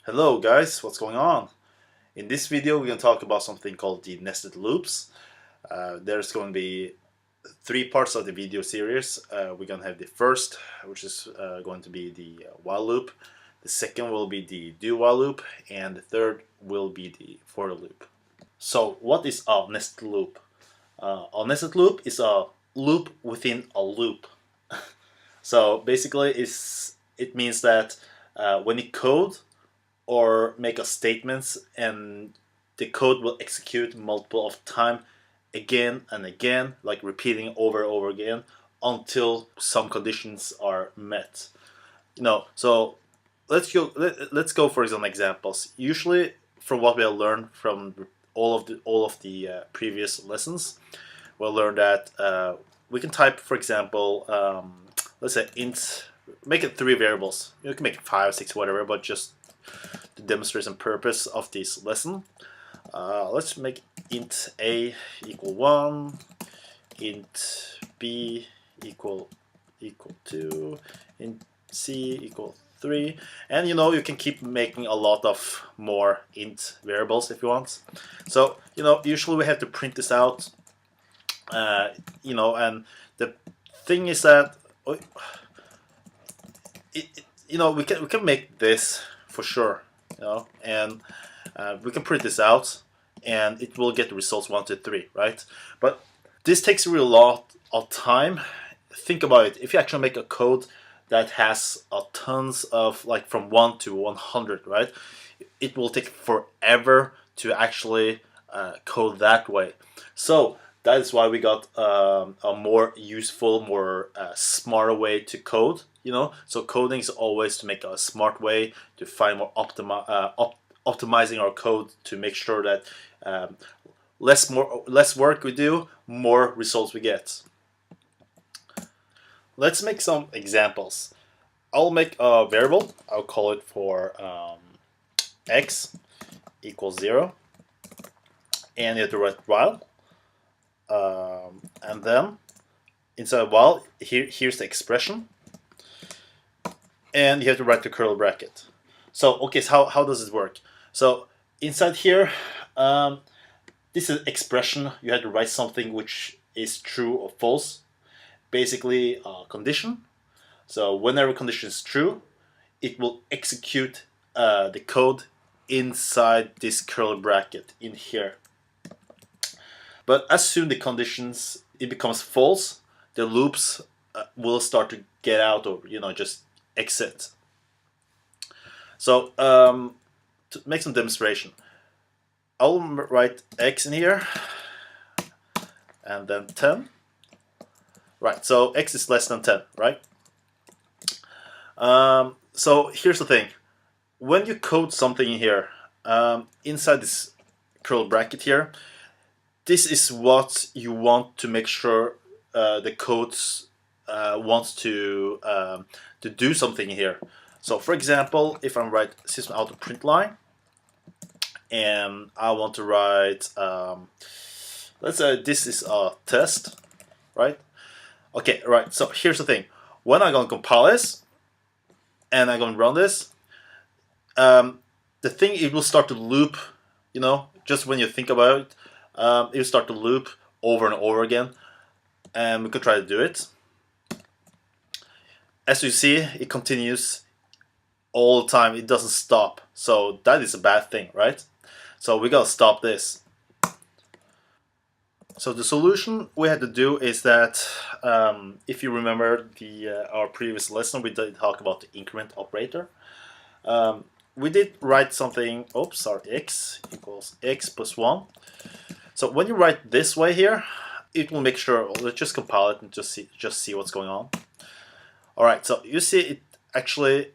Hello guys, what's going on? In this video we're going to talk about something called the nested loops. There's going to be three parts of the video series. We're going to have the first, which is going to be the while loop. The second will be the do while loop, and the third will be the for loop. So what is a nested loop? A nested loop is a loop within a loop. So basically it means that when you code or make a statements, and the code will execute multiple of time again and again, like repeating over and over again until some conditions are met. So let's go for some examples. Usually, from what we have learned from all of the previous lessons, we'll learn that we can type, for example, let's say int, make it three variables. You can make it 5, 6, whatever, but just to demonstrate some purpose of this lesson, let's make int a equal 1, int b equal 2, int c equal 3, and you can keep making a lot of more int variables if you want. So usually we have to print this out, and the thing is that we can make this for sure, and we can print this out and it will get the results 1, 2, 3, right? But this takes a real lot of time. Think about it. If you actually make a code that has a tons of, like, from 1 to 100, right, it will take forever to actually code that way. So that is why we got a more useful, more smarter way to code. So coding is always to make a smart way to find more optimizing our code to make sure that less work we do, more results we get. Let's make some examples. I'll make a variable. I'll call it for x equals 0, and you have to write while, and then inside while here's the expression, and you have to write the curly bracket. So okay, so how does it work? So inside here, this is expression. You have to write something which is true or false, basically a condition. So whenever condition is true, it will execute the code inside this curly bracket in here. But as soon the conditions it becomes false, the loops will start to get out, or just exit. So to make some demonstration, I'll write x in here and then 10. Right, so x is less than 10, right? So here's the thing. When you code something in here, inside this curly bracket here, this is what you want to make sure the code wants to do something here. So for example, if I write system out of print line, and I want to write, let's say this is a test, right? Okay, right. So here's the thing. When I'm gonna compile this, and I'm gonna run this, the thing, it will start to loop. Just when you think about it, it will start to loop over and over again, and we could try to do it. As you see, it continues all the time. It doesn't stop. So that is a bad thing, right? So we gotta stop this. So the solution we had to do is that, if you remember our previous lesson, we did talk about the increment operator. We did write something. Oops, sorry. X equals x plus 1. So when you write this way here, it will make sure. Let's just compile it and just see what's going on. All right. So you see it actually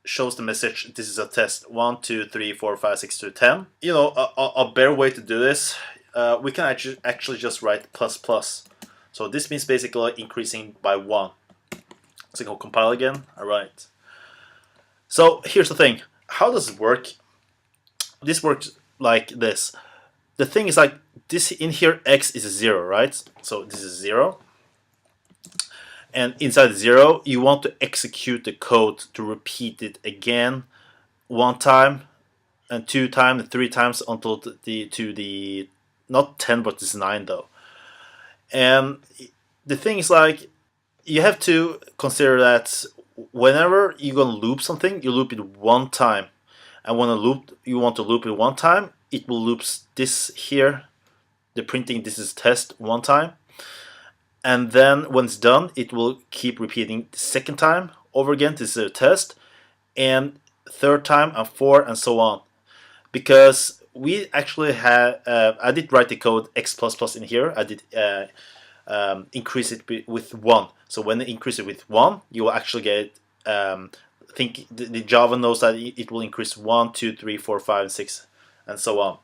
shows the message. This is a test 1, 2, 3, 4, 5, 6 to 10. A better way to do this. We can actually just write plus plus. So this means basically increasing by 1. So go compile again. All right. So here's the thing. How does it work? This works like this. The thing is, like, this in here, x is 0, right? So this is 0. And inside 0, you want to execute the code to repeat it again one time and two times and three times until the not 10 but it's 9 though. And the thing is like you have to consider that whenever you're gonna loop something, you loop it one time, and when you want to loop it one time, it will loops this here, the printing this is test one time, and then when it's done, it will keep repeating the second time over again. This is a test, and third time and four and so on, because we actually had I did write the code x++ in here. I did increase it with 1. So when they increase it with 1, you will actually get think the Java knows that it will increase 1, 2, 3, 4, 5, and 6, and so on.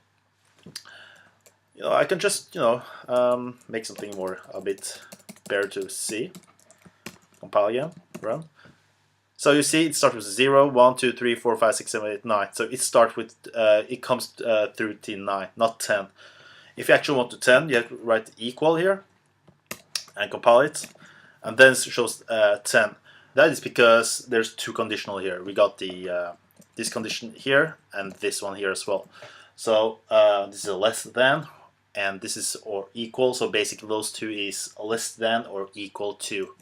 I can just make something more a bit better to see. Compile again, run. So you see, it starts with 0, 1, 2, 3, 4, 5, 6, 7, 8, 9. So it starts with it comes through to 9, not 10. If you actually want to 10, you have to write equal here and compile it, and then it shows 10. That is because there's two conditional here. We got the this condition here and this one here as well. So this is a less than, and this is or equal. So basically those two is less than or equal to.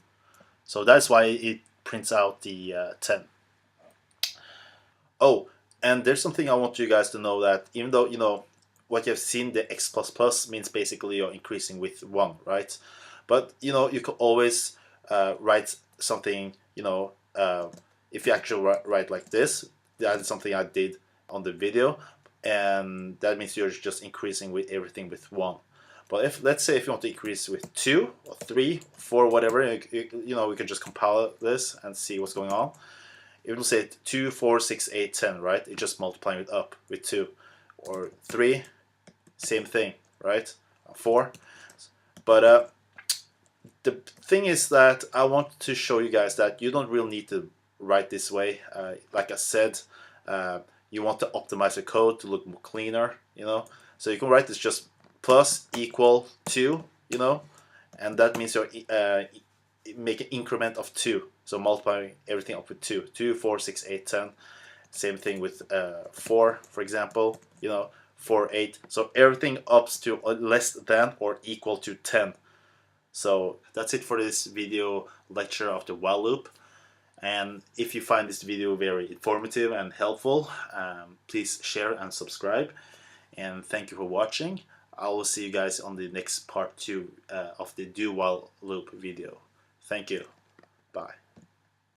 So that's why it prints out the 10. Oh, and there's something I want you guys to know, that even though what you have seen, the x++ means basically you're increasing with 1, right? But you can always write something. If you actually write like this, that is something I did on the video, and that means you're just increasing with everything with 1. But let's say if you want to increase with 2 or 3, 4, whatever, we can just compile this and see what's going on. It will say 2, 4, 6, 8, 10, right? It's just multiplying it up with 2. Or 3, same thing, right? 4. But the thing is that I want to show you guys that you don't really need to write this way. Like I said, you want to optimize your code to look more cleaner, So you can write this just plus equal 2, and that means you're make an increment of 2. So multiplying everything up with 2. 2, 4, 6, 8, 10. Same thing with 4, for example, 4, 8. So everything ups to less than or equal to 10. So that's it for this video lecture of the while loop. And if you find this video very informative and helpful, please share and subscribe. And thank you for watching. I will see you guys on the next part 2 of the do while loop video. Thank you. Bye.